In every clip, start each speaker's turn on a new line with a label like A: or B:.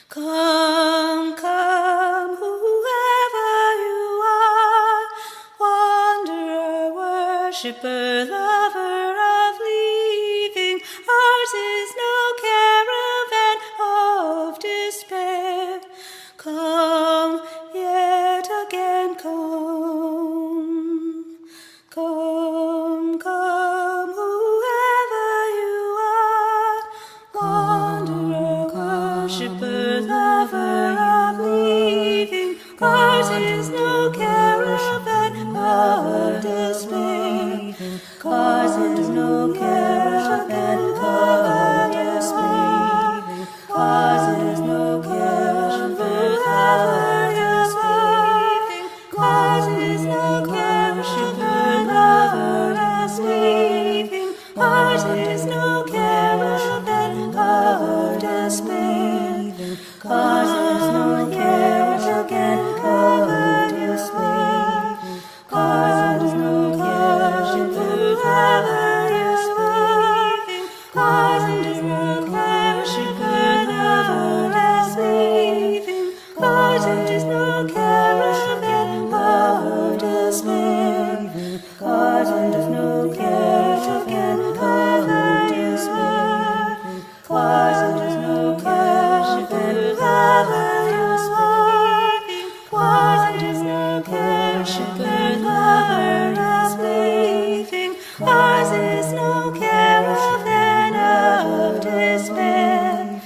A: Come, come, whoever you are, wanderer, worshipper, lover of leaving. Ours is no caravan of despair. Come, yet again come. Come, come, whoever you are, wanderer, worshipper, lover of leaving. Ours is no caravan of despair. Ours is no caravan of despair. Ours is no caravan of despair. Ours is no caravan of leaving. Ours is no caravan of despair. Ours is no caravan of despair. Ours is no caravan of despair. Ours is no caravan of leaving. Ours is no caravan of despair. Ours is no caravan of despair. Ours is no caravan of despair. Ours is no caravan of leaving. Ours is no caravan of despair.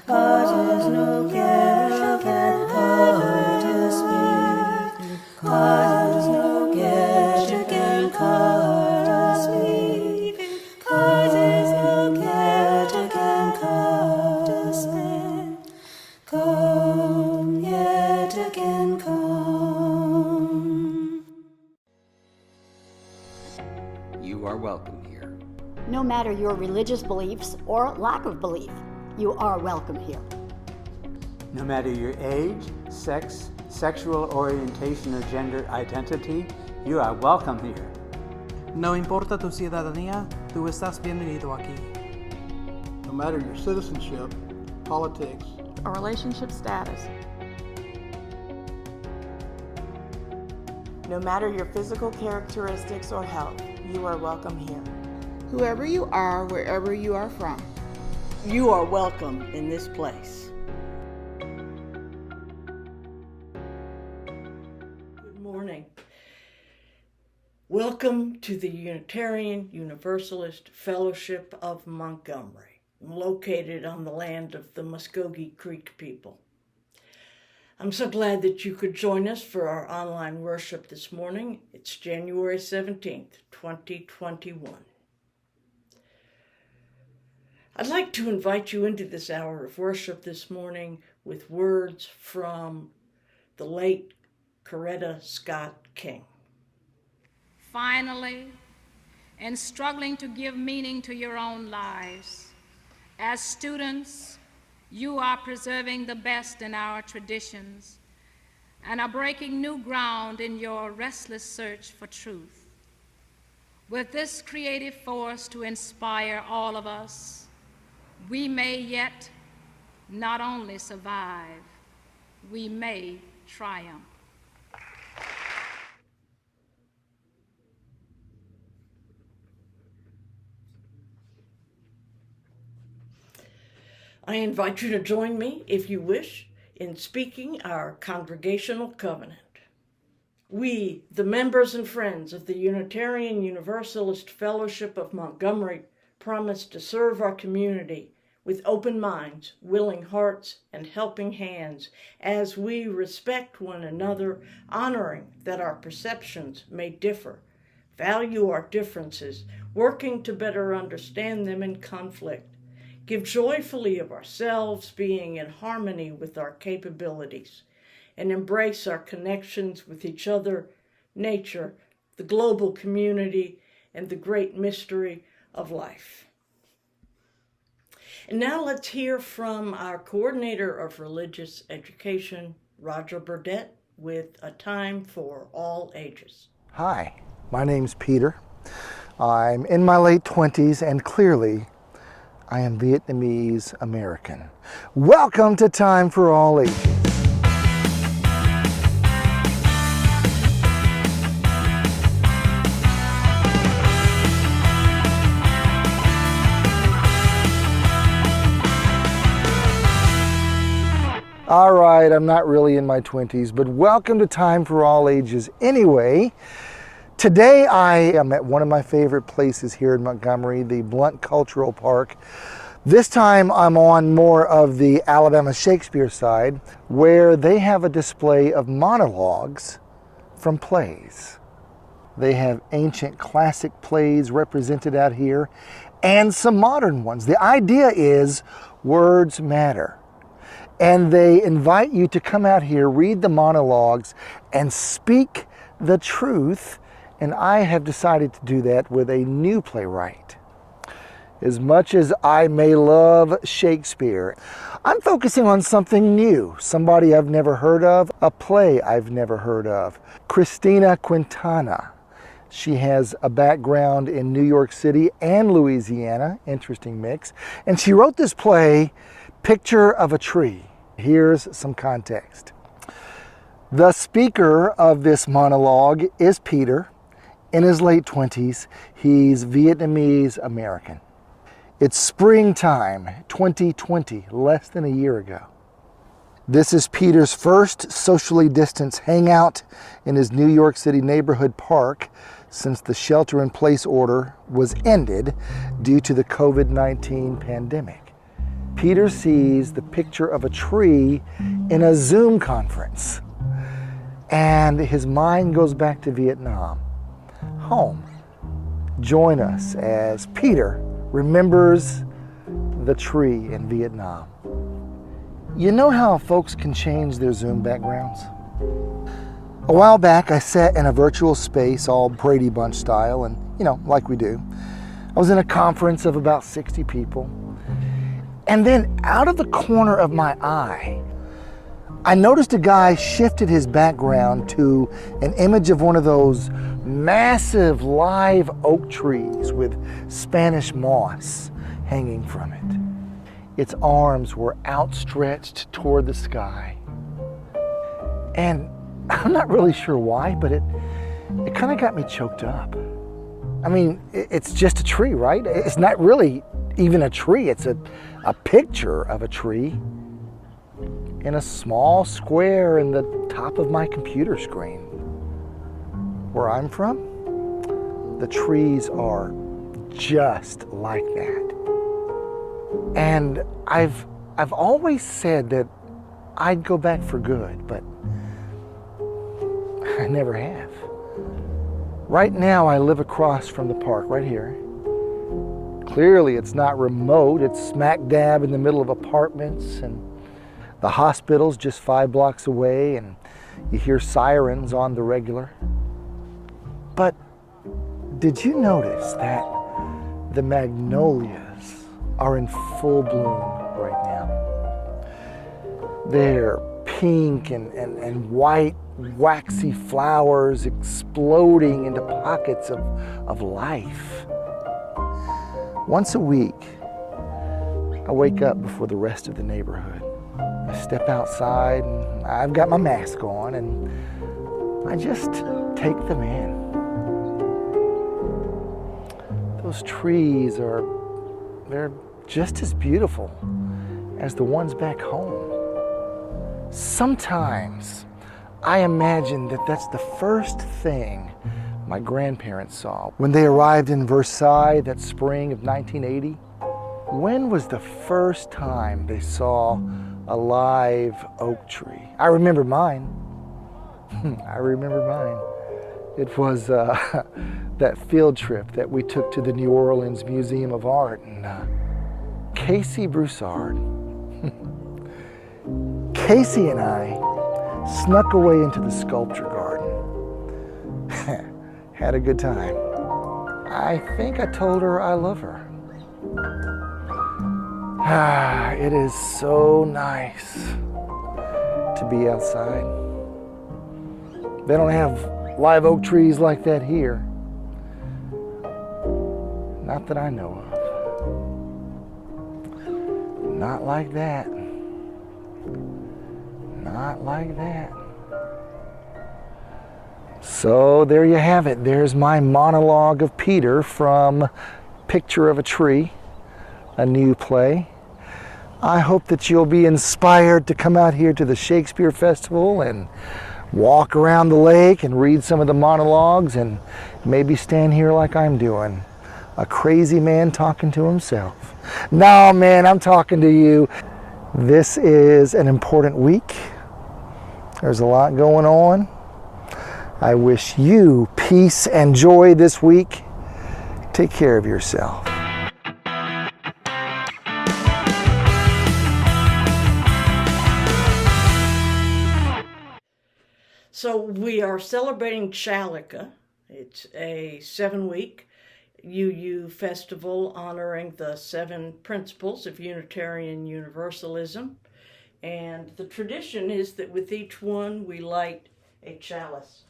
A: Ours is no caravan of despair. Ours is no caravan of leaving. Ours is no caravan of despair. Come, yet again come.
B: You are welcome here.
C: No matter your religious beliefs or lack of belief, you are welcome here.
D: No matter your age, sex, sexual orientation, or gender identity, you are welcome here.
E: No importa tu ciudadanía, tú estás bienvenido aquí.
F: No matter your citizenship, politics,
G: or relationship status.
H: No matter your physical characteristics or health, you are welcome here.
I: Whoever you are, wherever you are from,
J: you are welcome in this place. Good morning. Welcome to the Unitarian Universalist Fellowship of Montgomery, located on the land of the Muskogee Creek people. I'm so glad that you could join us for our online worship this morning. It's January 17th, 2021. I'd like to invite you into this hour of worship this morning with words from the late Coretta Scott King.
K: Finally, in struggling to give meaning to your own lives, as students, you are preserving the best in our traditions and are breaking new ground in your restless search for truth. With this creative force to inspire all of us, we may yet not only survive, we may triumph.
J: I invite you to join me, if you wish, in speaking our congregational covenant. We, the members and friends of the Unitarian Universalist Fellowship of Montgomery, promise to serve our community with open minds, willing hearts, and helping hands as we respect one another, honoring that our perceptions may differ, value our differences, working to better understand them in conflict, give joyfully of ourselves, being in harmony with our capabilities, and embrace our connections with each other, nature, the global community, and the great mystery of life. And now let's hear from our coordinator of religious education, Roger Burdett, with A Time for All Ages.
L: Hi, my name's Peter. I'm in my late 20s, and clearly I am Vietnamese American. Welcome to Time for All Ages. All right, I'm not really in my 20s, but welcome to Time for All Ages anyway. Today I am at one of my favorite places here in Montgomery, the Blount Cultural Park. This time I'm on more of the Alabama Shakespeare side, where they have a display of monologues from plays. They have ancient classic plays represented out here and some modern ones. The idea is words matter. And they invite you to come out here, read the monologues, and speak the truth. And I have decided to do that with a new playwright. As much as I may love Shakespeare, I'm focusing on something new, somebody I've never heard of, a play I've never heard of. Christina Quintana. She has a background in New York City and Louisiana, interesting mix. And she wrote this play, Picture of a Tree. Here's some context. The speaker of this monologue is Peter. In his late 20s, he's Vietnamese American. It's springtime, 2020, less than a year ago. This is Peter's first socially distanced hangout in his New York City neighborhood park since the shelter-in-place order was ended due to the COVID-19 pandemic. Peter sees the picture of a tree in a Zoom conference, and his mind goes back to Vietnam, home. Join us as Peter remembers the tree in Vietnam. You know how folks can change their Zoom backgrounds? A while back, I sat in a virtual space, all Brady Bunch style, and, like we do. I was in a conference of about 60 people. And then out of the corner of my eye, I noticed a guy shifted his background to an image of one of those massive live oak trees with Spanish moss hanging from it. Its arms were outstretched toward the sky. And I'm not really sure why, but it kind of got me choked up. I mean, it's just a tree, right? It's not really even a tree, it's a picture of a tree in a small square in the top of my computer screen. Where I'm from, the trees are just like that. And I've always said that I'd go back for good, but I never have. Right now I live across from the park, right here. Clearly it's not remote, it's smack dab in the middle of apartments, and the hospital's just 5 blocks away, and you hear sirens on the regular. But did you notice that the magnolias are in full bloom right now? They're pink and white, waxy flowers exploding into pockets of life. Once a week, I wake up before the rest of the neighborhood. I step outside and I've got my mask on and I just take them in. Those trees they're just as beautiful as the ones back home. Sometimes I imagine that that's the first thing my grandparents saw when they arrived in Versailles that spring of 1980. When was the first time they saw a live oak tree? I remember mine. I remember mine. It was that field trip that we took to the New Orleans Museum of Art, and Casey Broussard. Casey and I snuck away into the sculpture garden. Had a good time. I think I told her I love her. It is so nice to be outside. They don't have live oak trees like that here. Not that I know of. Not like that. Not like that. So there you have it. There's my monologue of Peter from Picture of a Tree, a new play. I hope that you'll be inspired to come out here to the Shakespeare Festival and walk around the lake and read some of the monologues and maybe stand here like I'm doing. A crazy man talking to himself. No, man, I'm talking to you. This is an important week. There's a lot going on. I wish you peace and joy this week. Take care of yourself.
J: So we are celebrating Chalika. It's a 7-week UU festival honoring the 7 principles of Unitarian Universalism. And the tradition is that with each one we light a chalice.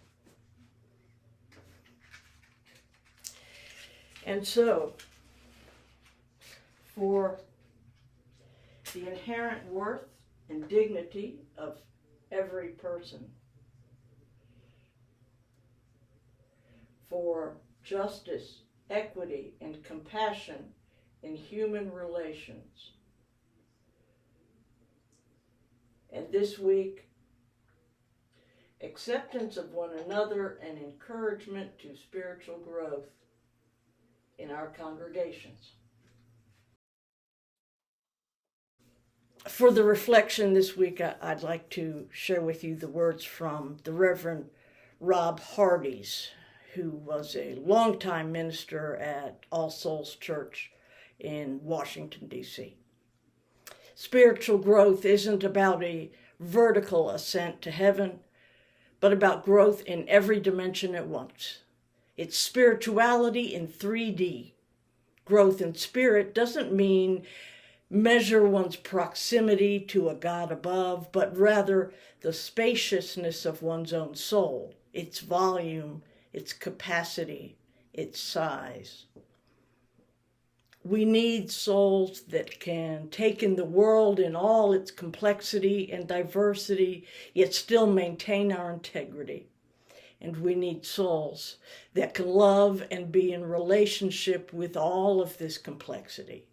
J: And so, for the inherent worth and dignity of every person, for justice, equity, and compassion in human relations. And this week, acceptance of one another and encouragement to spiritual growth in our congregations. For the reflection this week, I'd like to share with you the words from the Reverend Rob Hardy's, who was a longtime minister at All Souls Church in Washington, D.C. Spiritual growth isn't about a vertical ascent to heaven, but about growth in every dimension at once. It's spirituality in 3D. Growth in spirit doesn't mean measure one's proximity to a God above, but rather the spaciousness of one's own soul, its volume, its capacity, its size. We need souls that can take in the world in all its complexity and diversity, yet still maintain our integrity. And we need souls that can love and be in relationship with all of this complexity.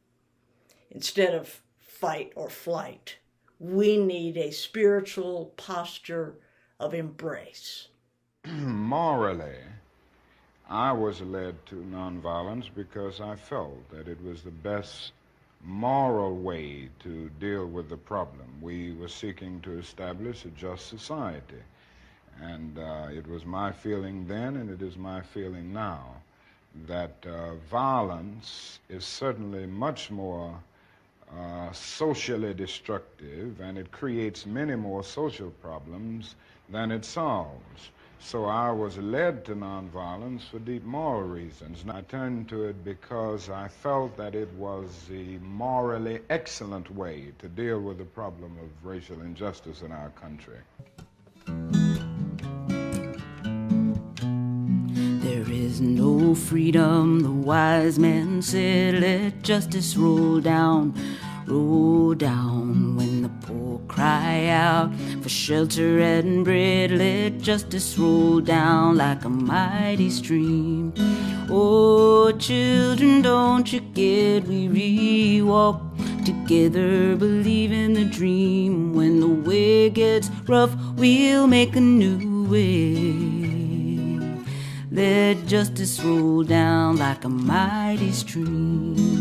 J: Instead of fight or flight, we need a spiritual posture of embrace.
M: Morally, I was led to nonviolence because I felt that it was the best moral way to deal with the problem. We were seeking to establish a just society. And it was my feeling then, and it is my feeling now, that violence is certainly much more socially destructive, and it creates many more social problems than it solves. So I was led to nonviolence for deep moral reasons. And I turned to it because I felt that it was the morally excellent way to deal with the problem of racial injustice in our country.
A: There is no freedom, the wise men said, let justice roll down when the poor cry out for shelter and bread. Let justice roll down like a mighty stream. Oh, children, don't you get weary, walk together, believe in the dream. When the way gets rough, we'll make a new way. Let justice roll down like a mighty stream.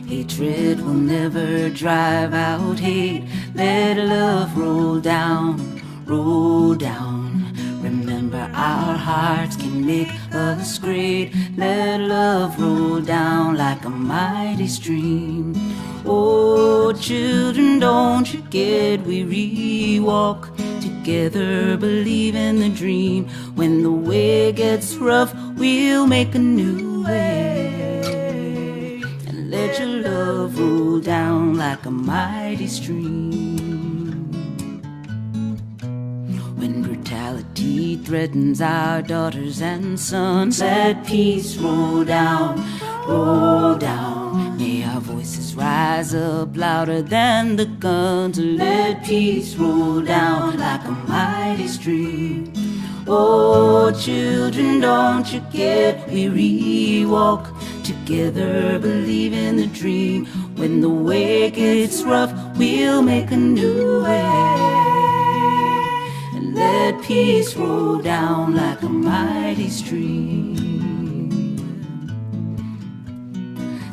A: Hatred will never drive out hate. Let love roll down, roll down. Remember, our hearts can make us great. Let love roll down like a mighty stream. Oh, children, don't you get weary, walk together, believe in the dream. When the way gets rough, we'll make a new way. And let your love roll down like a mighty stream. When brutality threatens our daughters and sons, let peace roll down, roll down. May Voices rise up louder than the guns. Let peace roll down like a mighty stream. Oh, children, don't you get weary. Walk together, believe in the dream. When the way gets rough, we'll make a new way. And let peace roll down like a mighty stream.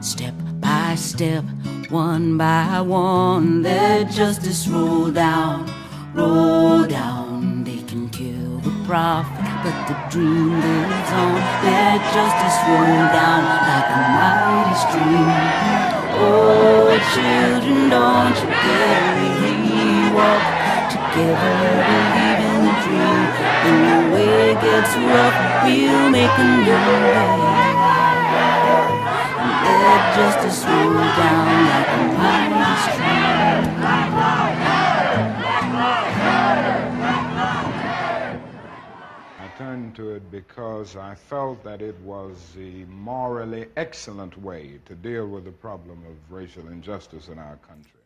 A: Step by step, one by one, let justice roll down, roll down. They can kill the prophet, but the dream lives on. Let justice roll down like a mighty stream. Oh, children, don't you get weary. Walk together, believe in the dream. When the way gets rough, we'll make a new way. Let justice roll down like a mighty stream.
M: I turned to it because I felt that it was a morally excellent way to deal with the problem of racial injustice in our country.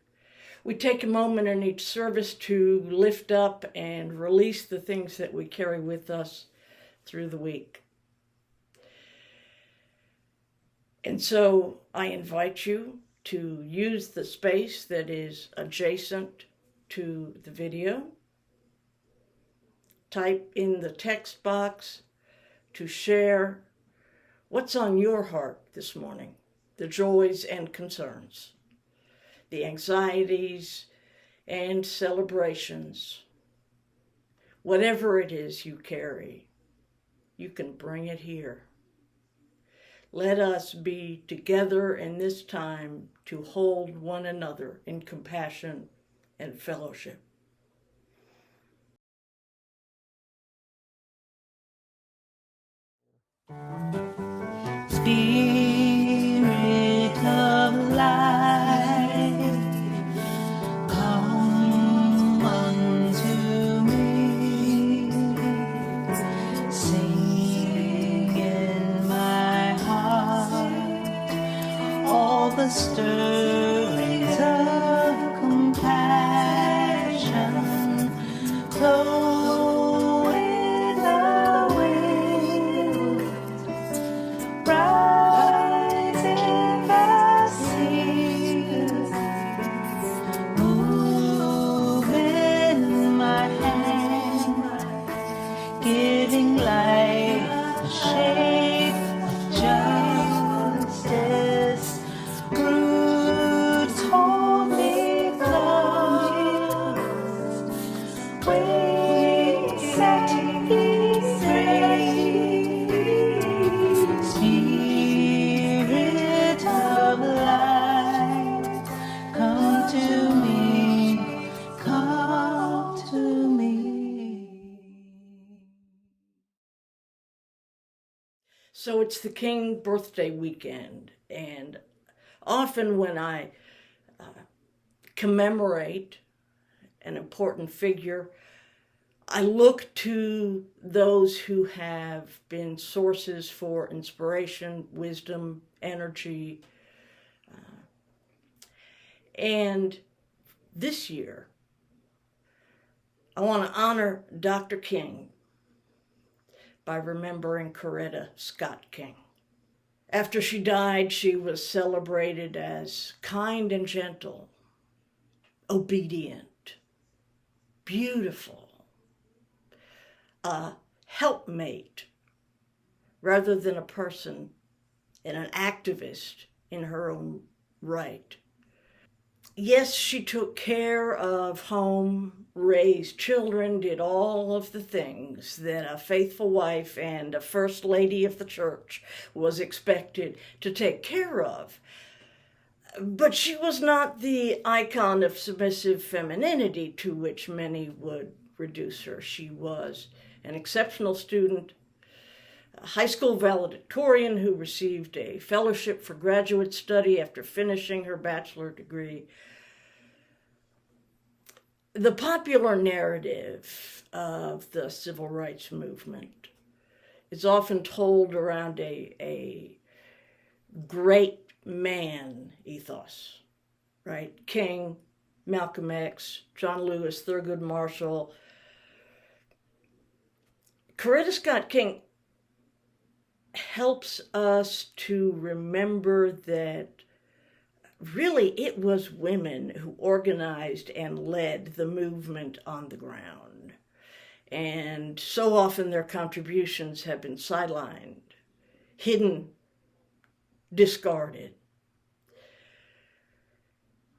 J: We take a moment in each service to lift up and release the things that we carry with us through the week. And so I invite you to use the space that is adjacent to the video. Type in the text box to share what's on your heart this morning, the joys and concerns, the anxieties and celebrations. Whatever it is you carry, you can bring it here. Let us be together in this time to hold one another in compassion and fellowship.
A: Spirit of life, come unto me. Sing in my heart all the stirrings of compassion. Flow with the wind, rise in the seas, move in my hand, giving life a shape of justice. Roots hold me close, wings set me free. Spirit of light, come to me, come to me.
J: So it's the King birthday weekend, and often when I commemorate an important figure, I look to those who have been sources for inspiration, wisdom, energy. And this year, I want to honor Dr. King by remembering Coretta Scott King. After she died, she was celebrated as kind and gentle, obedient, beautiful, a helpmate rather than a person and an activist in her own right. Yes, she took care of home, raised children, did all of the things that a faithful wife and a first lady of the church was expected to take care of. But she was not the icon of submissive femininity to which many would reduce her. She was an exceptional student, a high school valedictorian who received a fellowship for graduate study after finishing her bachelor degree. The popular narrative of the civil rights movement is often told around a great man ethos, right? King, Malcolm X, John Lewis, Thurgood Marshall. Coretta Scott King helps us to remember that really it was women who organized and led the movement on the ground. And so often their contributions have been sidelined, hidden, discarded.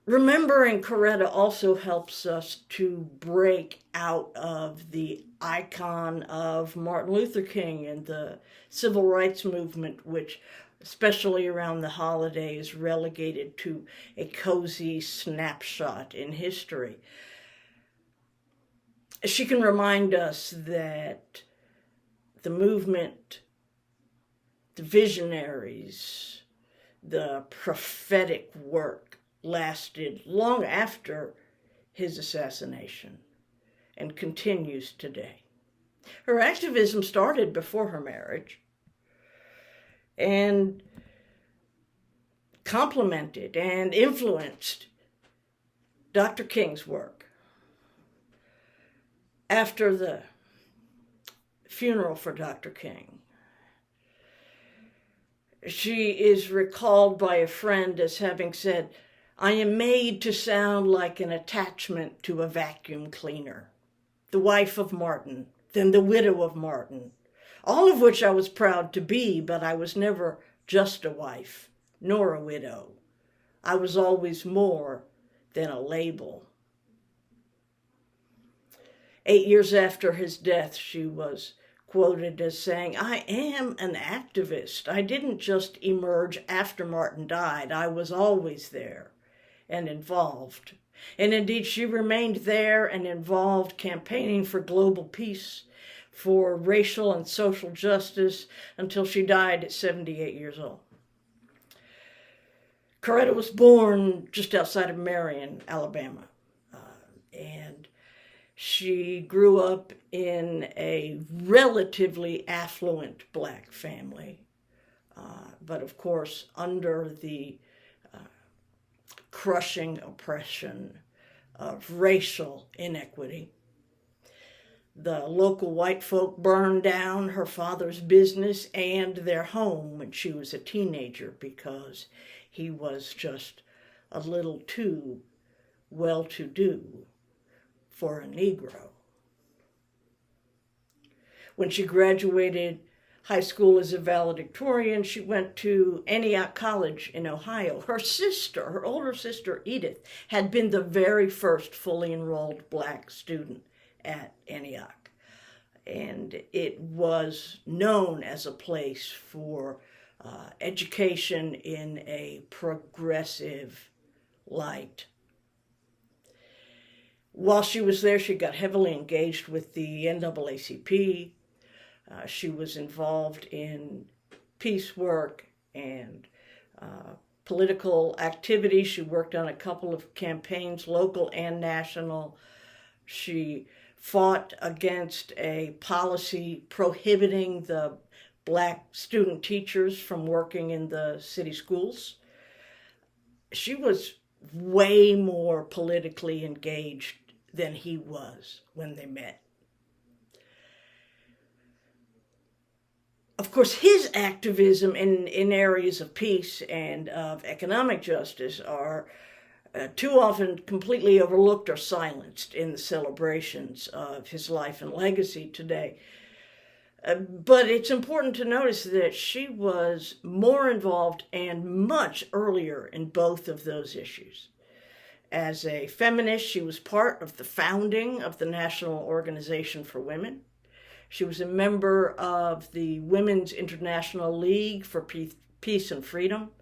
J: Remembering Coretta also helps us to break out of the icon of Martin Luther King and the civil rights movement, which, especially around the holidays, relegated to a cozy snapshot in history. She can remind us that the movement, the visionaries, the prophetic work lasted long after his assassination and continues today. Her activism started before her marriage and complemented and influenced Dr. King's work. After the funeral for Dr. King, she is recalled by a friend as having said, "I am made to sound like an attachment to a vacuum cleaner, the wife of Martin, then the widow of Martin, all of which I was proud to be, but I was never just a wife, nor a widow. I was always more than a label." 8 years after his death, she was quoted as saying, "I am an activist. I didn't just emerge after Martin died. I was always there and involved." And indeed, she remained there and involved, campaigning for global peace, for racial and social justice, until she died at 78 years old. Coretta was born just outside of Marion, Alabama, and she grew up in a relatively affluent black family, but of course under the crushing oppression of racial inequity. The local white folk burned down her father's business and their home when she was a teenager because he was just a little too well-to-do for a Negro. When she graduated high school as a valedictorian, she went to Antioch College in Ohio. Her older sister Edith, had been the very first fully enrolled black student at Antioch. And it was known as a place for education in a progressive light. While she was there, she got heavily engaged with the NAACP. She was involved in peace work and political activity. She worked on a couple of campaigns, local and national. She fought against a policy prohibiting the black student teachers from working in the city schools. She was way more politically engaged than he was when they met. Of course, his activism in areas of peace and of economic justice are too often completely overlooked or silenced in the celebrations of his life and legacy today. But it's important to notice that she was more involved and much earlier in both of those issues. As a feminist, she was part of the founding of the National Organization for Women. She was a member of the Women's International League for Peace and Freedom.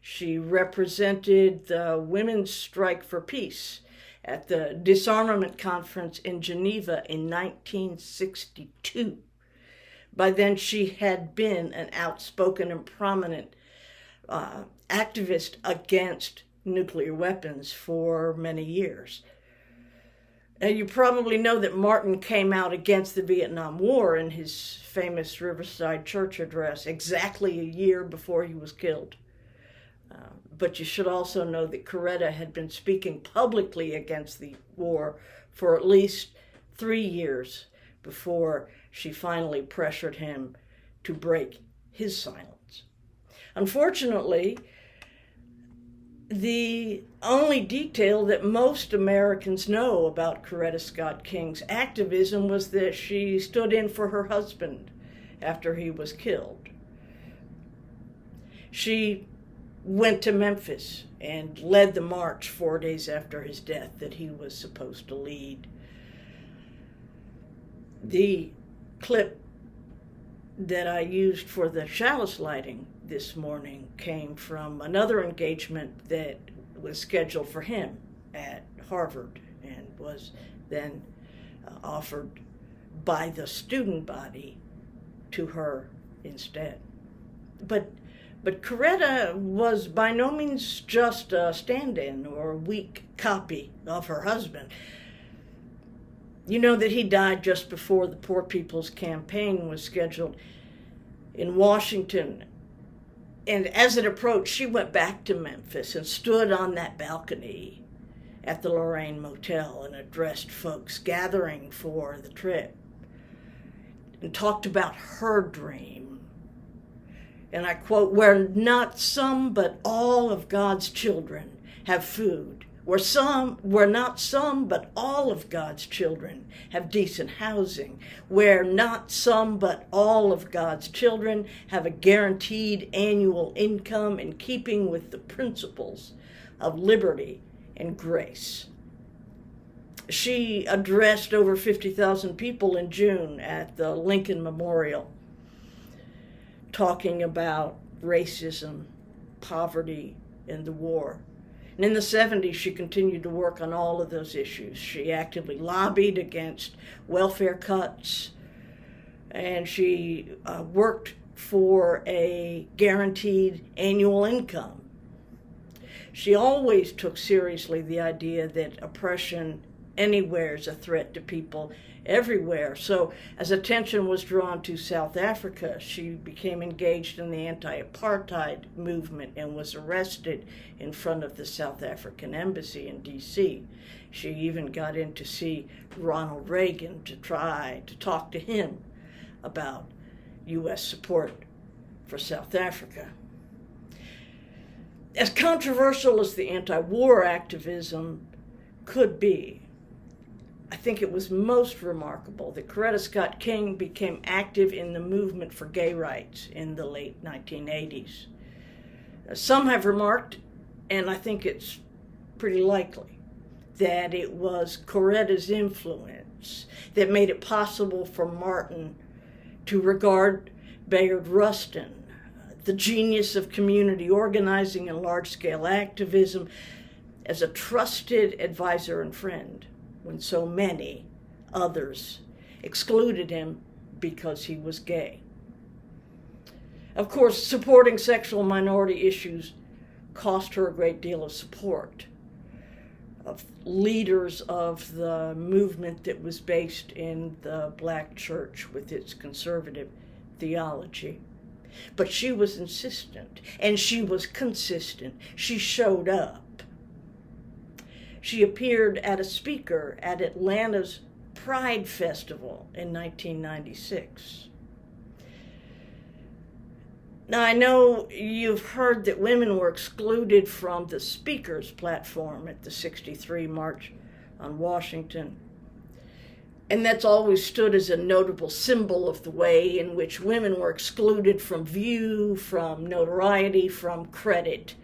J: She represented the Women's Strike for Peace at the Disarmament Conference in Geneva in 1962. By then, she had been an outspoken and prominent activist against nuclear weapons for many years. And you probably know that Martin came out against the Vietnam War in his famous Riverside Church address exactly a year before he was killed. But you should also know that Coretta had been speaking publicly against the war for at least 3 years before she finally pressured him to break his silence. Unfortunately, the only detail that most Americans know about Coretta Scott King's activism was that she stood in for her husband after he was killed. She went to Memphis and led the march 4 days after his death that he was supposed to lead. The clip that I used for the chalice lighting this morning came from another engagement that was scheduled for him at Harvard and was then offered by the student body to her instead. But Coretta was by no means just a stand-in or a weak copy of her husband. You know that he died just before the Poor People's Campaign was scheduled in Washington. And as it approached, she went back to Memphis and stood on that balcony at the Lorraine Motel and addressed folks gathering for the trip and talked about her dream. And I quote, "Where not some but all of God's children have food, where not some but all of God's children have decent housing, where not some but all of God's children have a guaranteed annual income in keeping with the principles of liberty and grace." She addressed over 50,000 people in June at the Lincoln Memorial, talking about racism, poverty, and the war. And in the 70s, she continued to work on all of those issues. She actively lobbied against welfare cuts, and she worked for a guaranteed annual income. She always took seriously the idea that oppression anywhere is a threat to people everywhere. So as attention was drawn to South Africa, she became engaged in the anti-apartheid movement and was arrested in front of the South African embassy in D.C. She even got in to see Ronald Reagan to try to talk to him about U.S. support for South Africa. As controversial as the anti-war activism could be, I think it was most remarkable that Coretta Scott King became active in the movement for gay rights in the late 1980s. Some have remarked, and I think it's pretty likely, that it was Coretta's influence that made it possible for Martin to regard Bayard Rustin, the genius of community organizing and large-scale activism, as a trusted advisor and friend, when so many others excluded him because he was gay. Of course, supporting sexual minority issues cost her a great deal of support of leaders of the movement that was based in the black church with its conservative theology. But she was insistent, and she was consistent. She showed up. She appeared as a speaker at Atlanta's Pride Festival in 1996. Now, I know you've heard that women were excluded from the speaker's platform at the '63 March on Washington. And that's always stood as a notable symbol of the way in which women were excluded from view, from notoriety, from credit,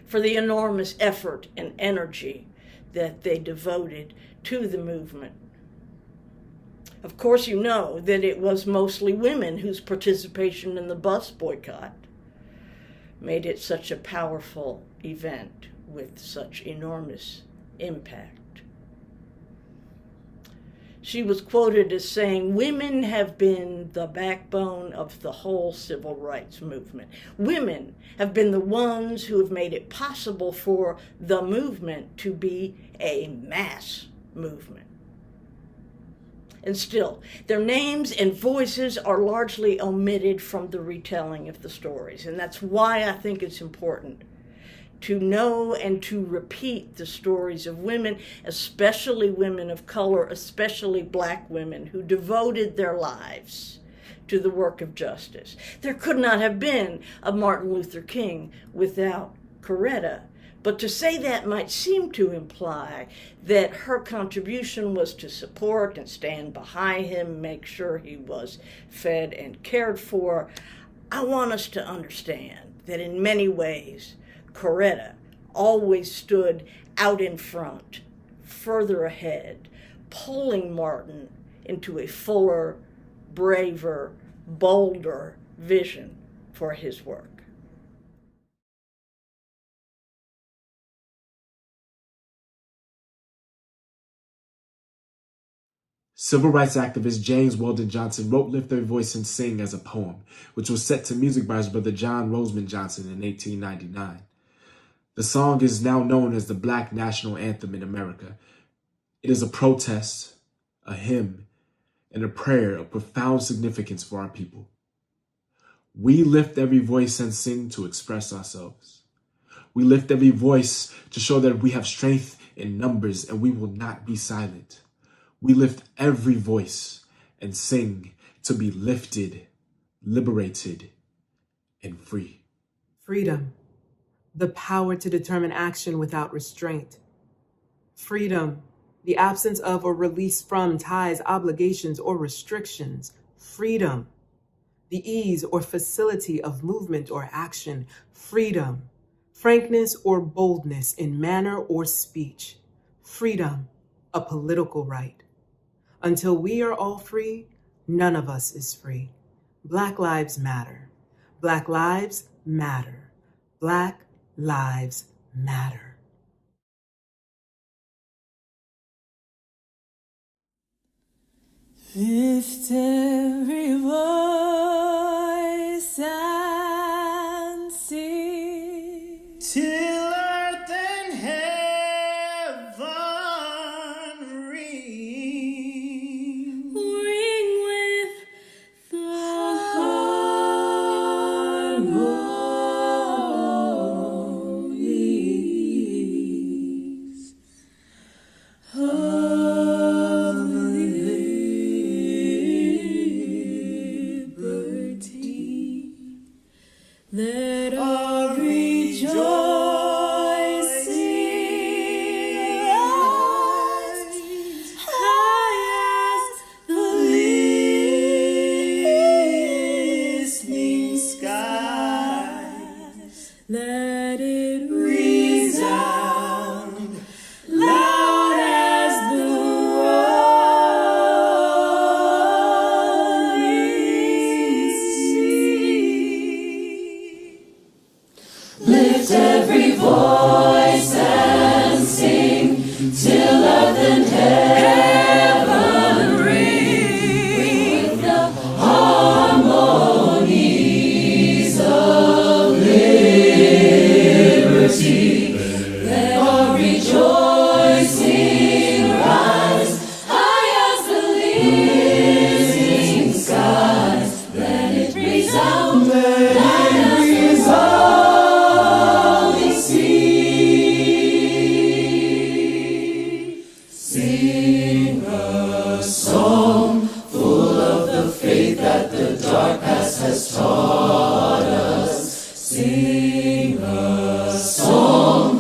J: for the enormous effort and energy that they devoted to the movement. Of course, you know that it was mostly women whose participation in the bus boycott made it such a powerful event with such enormous impact. She was quoted as saying, "Women have been the backbone of the whole civil rights movement. Women have been the ones who have made it possible for the movement to be a mass movement." And still, their names and voices are largely omitted from the retelling of the stories. And that's why I think it's important to know and to repeat the stories of women, especially women of color, especially black women who devoted their lives to the work of justice. There could not have been a Martin Luther King without Coretta. But to say that might seem to imply that her contribution was to support and stand behind him, make sure he was fed and cared for. I want us to understand that in many ways, Coretta always stood out in front, further ahead, pulling Martin into a fuller, braver, bolder vision for his work.
N: Civil rights activist James Weldon Johnson wrote Lift Every Voice and Sing as a poem, which was set to music by his brother John Roseman Johnson in 1899. The song is now known as the Black National Anthem in America. It is a protest, a hymn, and a prayer of profound significance for our people. We lift every voice and sing to express ourselves. We lift every voice to show that we have strength in numbers and we will not be silent. We lift every voice and sing to be lifted, liberated, and free.
O: Freedom, the power to determine action without restraint. Freedom, the absence of or release from ties, obligations, or restrictions. Freedom, the ease or facility of movement or action. Freedom, frankness or boldness in manner or speech. Freedom, a political right. Until we are all free, none of us is free. Black lives matter. Black lives matter. Black lives matter.
P: Lift every voice and sing till earth and heaven ring. Ring with the harmonies of that are rejoicing rise high as the listening skies. Let it resound loud as the lift every voice and sing till earth and heaven ring with the harmonies of liberty. Let our rejoicing rise high as the listening skies. Let it resound loud as the sing a song full of the faith that the dark past has taught us. Sing a song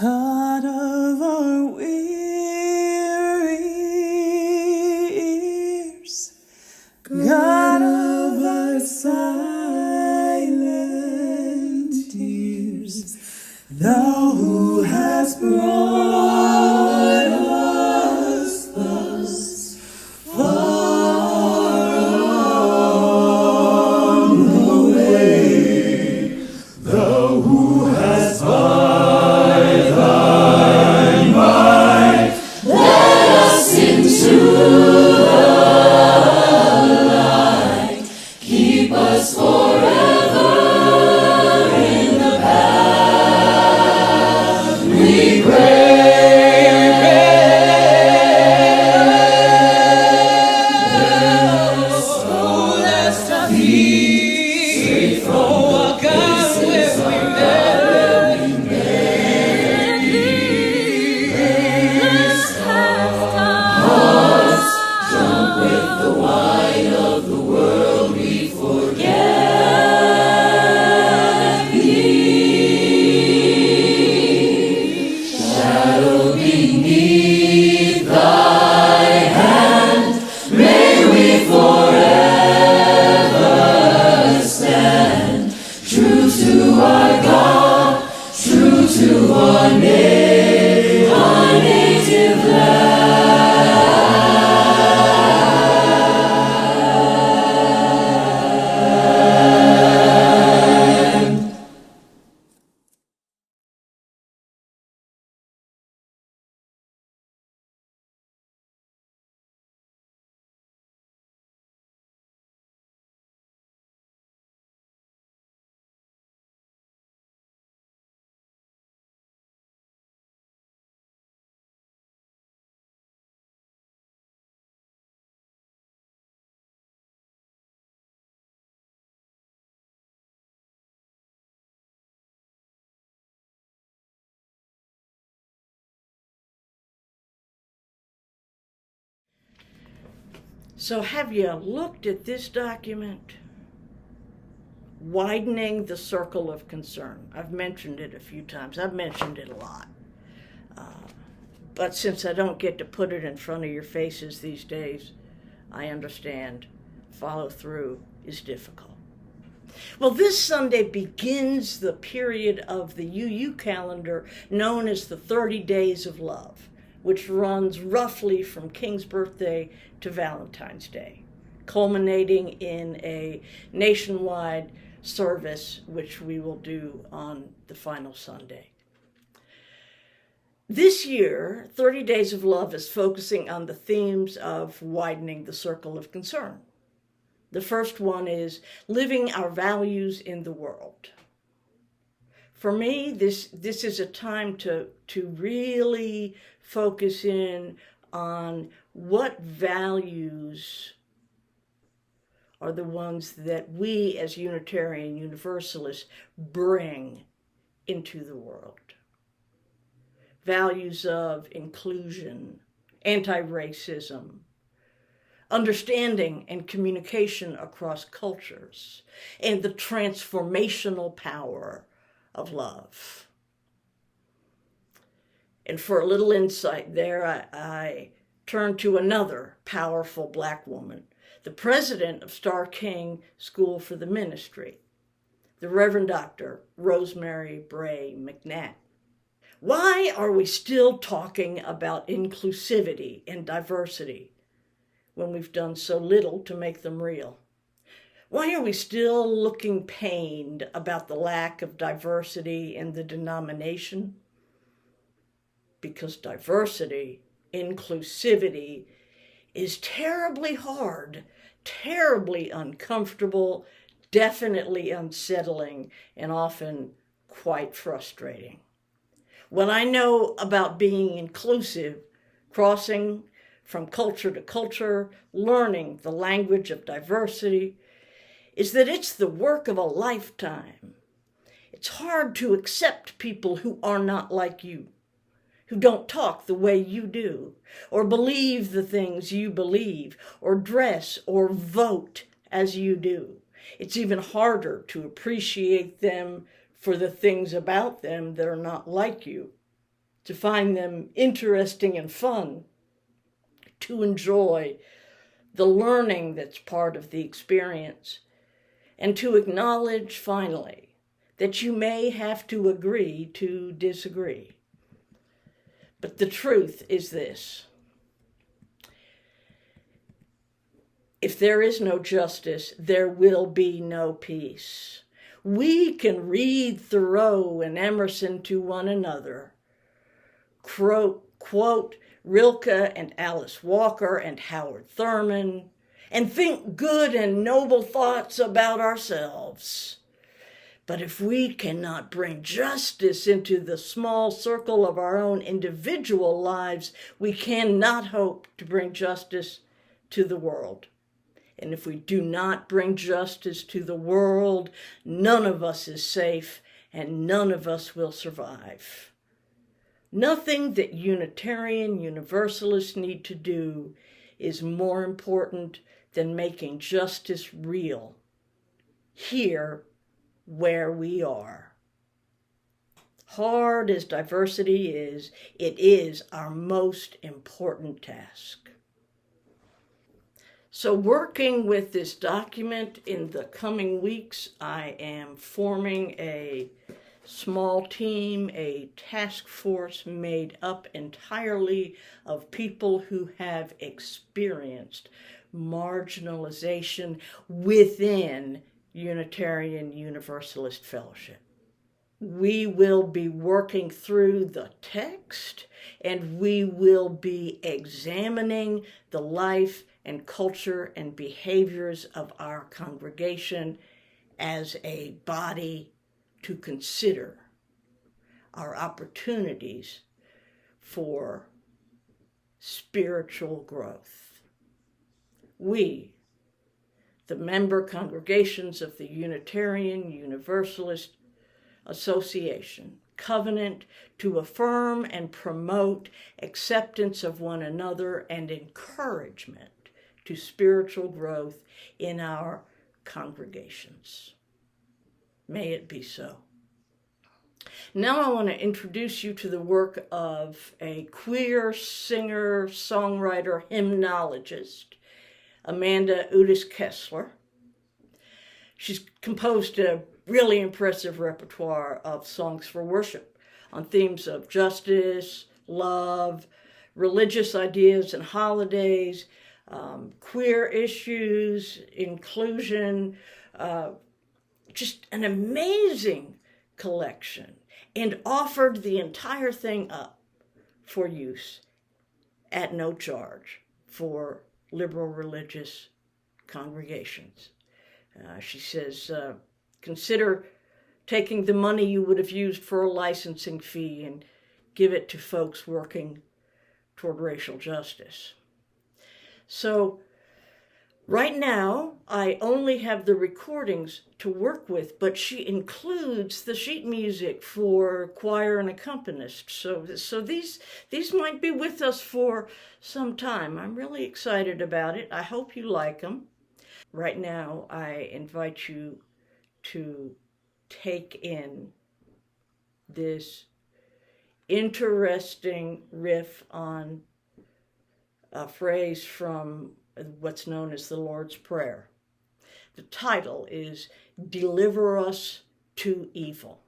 P: God of our weary ears, God of our silent tears, thou who hast brought us thus far on the way, thou who hast by thy might led us into the light, keep us forever in the path we pray. Oh, lest our feet stray from our God where we drunk with the wine of the world, we forget thee. Shadow beneath thy hand, may we forever stand, true to our God, true to our native land.
J: So have you looked at this document? Widening the circle of concern. I've mentioned it a few times. I've mentioned it a lot. But since I don't get to put it in front of your faces these days, I understand follow through is difficult. Well, this Sunday begins the period of the UU calendar known as the 30 Days of Love, which runs roughly from King's birthday to Valentine's Day, culminating in a nationwide service, which we will do on the final Sunday. This year, 30 Days of Love is focusing on the themes of widening the circle of concern. The first one is living our values in the world. For me, this is a time to really focus in on what values are the ones that we as Unitarian Universalists bring into the world. Values of inclusion, anti-racism, understanding and communication across cultures, and the transformational power of love. And for a little insight there, I turn to another powerful Black woman, the president of Starr King School for the Ministry, the Reverend Dr. Rosemary Bray McNatt. Why are we still talking about inclusivity and diversity when we've done so little to make them real? Why are we still looking pained about the lack of diversity in the denomination? Because diversity, inclusivity, is terribly hard, terribly uncomfortable, definitely unsettling, and often quite frustrating. What I know about being inclusive, crossing from culture to culture, learning the language of diversity, is that it's the work of a lifetime. It's hard to accept people who are not like you, who don't talk the way you do, or believe the things you believe, or dress or vote as you do. It's even harder to appreciate them for the things about them that are not like you, to find them interesting and fun, to enjoy the learning that's part of the experience, and to acknowledge, finally, that you may have to agree to disagree. But the truth is this: if there is no justice, there will be no peace. We can read Thoreau and Emerson to one another, quote Rilke and Alice Walker and Howard Thurman, and think good and noble thoughts about ourselves. But if we cannot bring justice into the small circle of our own individual lives, we cannot hope to bring justice to the world. And if we do not bring justice to the world, none of us is safe and none of us will survive. Nothing that Unitarian Universalists need to do is more important than making justice real here where we are. Hard as diversity is, it is our most important task. So working with this document in the coming weeks, I am forming a small team, a task force made up entirely of people who have experienced marginalization within Unitarian Universalist Fellowship. We will be working through the text, and we will be examining the life and culture and behaviors of our congregation as a body to consider our opportunities for spiritual growth. We, the member congregations of the Unitarian Universalist Association, covenant to affirm and promote acceptance of one another and encouragement to spiritual growth in our congregations. May it be so. Now I want to introduce you to the work of a queer singer, songwriter, hymnologist, Amanda Udis Kessler. She's composed a really impressive repertoire of songs for worship on themes of justice, love, religious ideas and holidays, queer issues, inclusion, just an amazing collection, and offered the entire thing up for use at no charge for liberal religious congregations. She says, consider taking the money you would have used for a licensing fee and give it to folks working toward racial justice. So right now, I only have the recordings to work with, but she includes the sheet music for choir and accompanist. So these might be with us for some time. I'm really excited about it. I hope you like them. Right now, I invite you to take in this interesting riff on a phrase from what's known as the Lord's Prayer. The title is "Deliver Us to Evil."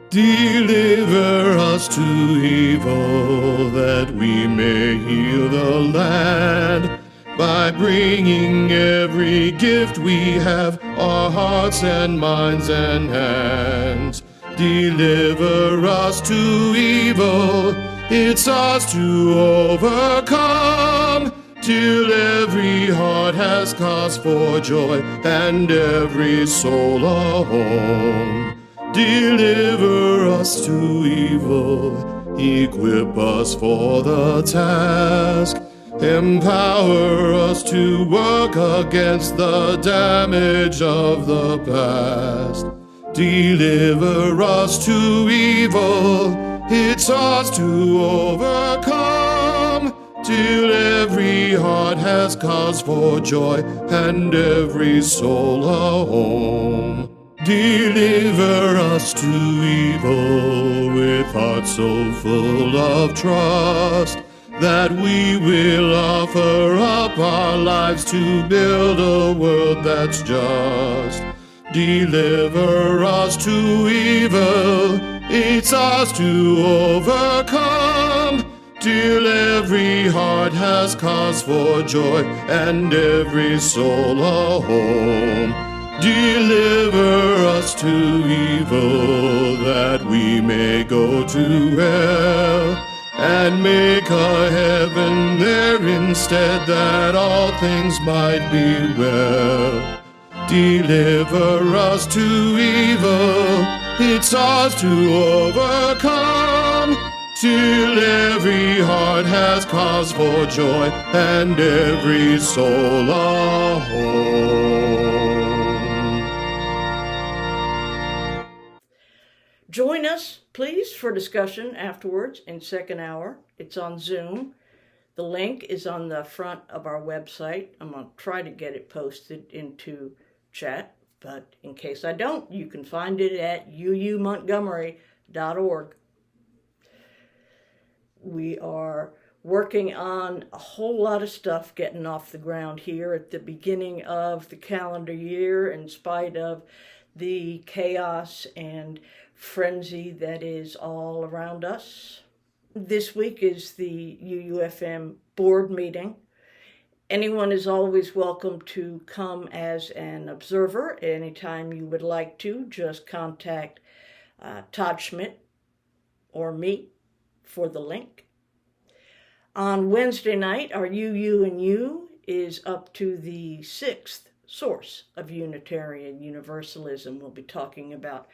P: Deliver us to evil, that we may heal the land, by bringing every gift we have, our hearts and minds and hands. Deliver us to evil, it's ours to overcome, till every heart has cause for joy, and every soul a home. Deliver us to evil, equip us for the task. Empower us to work against the damage of the past. Deliver us to evil, it's ours to overcome. Till every heart has cause for joy and every soul a home. Deliver us to evil with hearts so full of trust that we will offer up our lives to build a world that's just. Deliver us to evil, it's ours to overcome. Till every heart has cause for joy and every soul a home. Deliver us to evil that we may go to hell and make a heaven there instead, that all things might be well. Deliver us to evil, it's ours to overcome. Till every heart has cause for joy and every soul a home.
J: Join us, please, for discussion afterwards in second hour. It's on Zoom. The link is on the front of our website. I'm going to try to get it posted into chat, but in case I don't, you can find it at uumontgomery.org. We are working on a whole lot of stuff getting off the ground here at the beginning of the calendar year, in spite of the chaos and frenzy that is all around us. This week is the UUFM board meeting. Anyone is always welcome to come as an observer anytime you would like to. Just contact Todd Schmidt or me for the link. On Wednesday night, our UU and You is up to the 6th source of Unitarian Universalism. We'll be talking about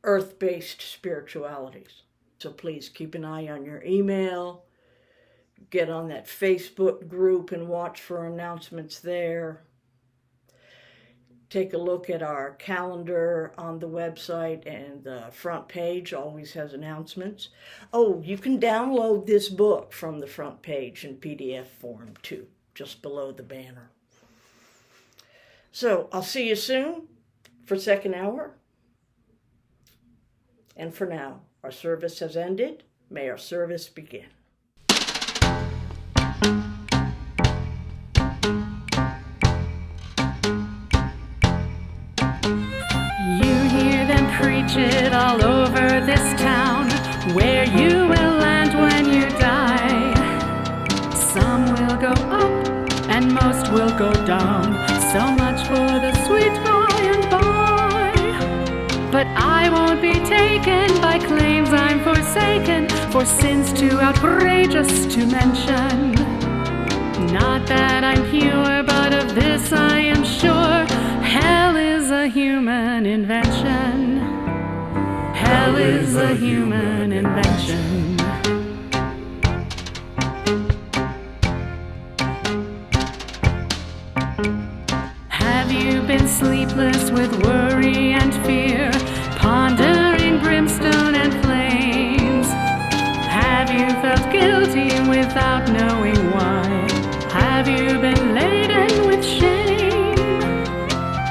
J: earth-based spiritualities. So please keep an eye on your email, get on that Facebook group and watch for announcements there. Take a look at our calendar on the website, and the front page always has announcements. Oh, you can download this book from the front page in PDF form too, just below the banner. So I'll see you soon for second hour. And for now, our service has ended. May our service begin.
Q: Preach it all over this town, where you will land when you die. Some will go up and most will go down. So much for the sweet by and by. But I won't be taken by claims I'm forsaken, for sins too outrageous to mention. Not that I'm pure, but of this I am sure: hell is a human invention. Hell is a human invention. Have you been sleepless with worry and fear, pondering brimstone and flames? Have you felt guilty without knowing why? Have you been laden with shame?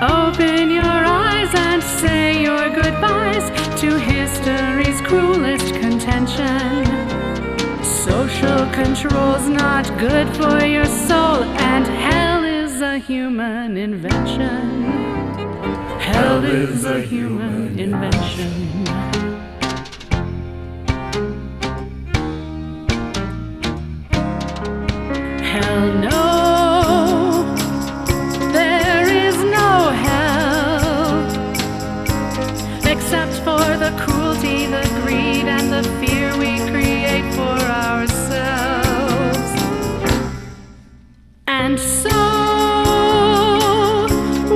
Q: Open your eyes and say your goodbyes to history's cruelest contention. Social control's not good for your soul, and hell is a human invention. Hell is a human invention. Hell no, there is no hell, except for the cruelty, the greed, and the fear we create for ourselves. And so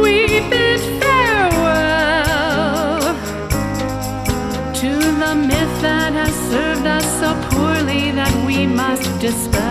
Q: we bid farewell the myth that has served us so poorly that we must dispel.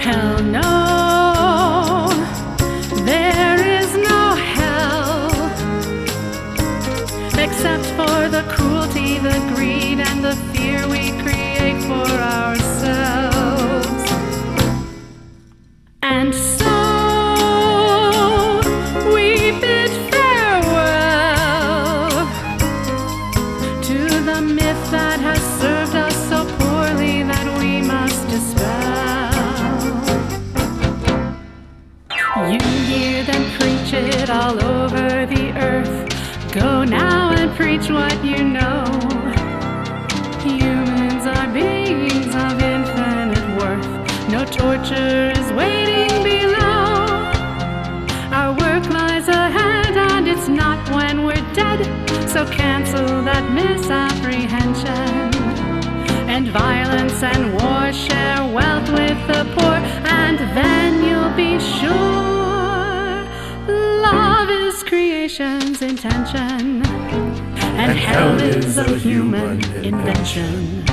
Q: Hell no, there is no hell, except for the cruelty, the greed, and the fear we create for ourselves. And so we bid farewell to the myth that has served us so poorly that we must dispel. You hear them preach it all over the earth. Go now and preach what you know. Humans are beings of infinite worth. No torture is waiting below. Our work lies ahead and it's not when we're dead. So cancel that misapprehension. And violence and war share wealth with the poor, and then you'll be sure love is creation's intention, and hell is a human invention.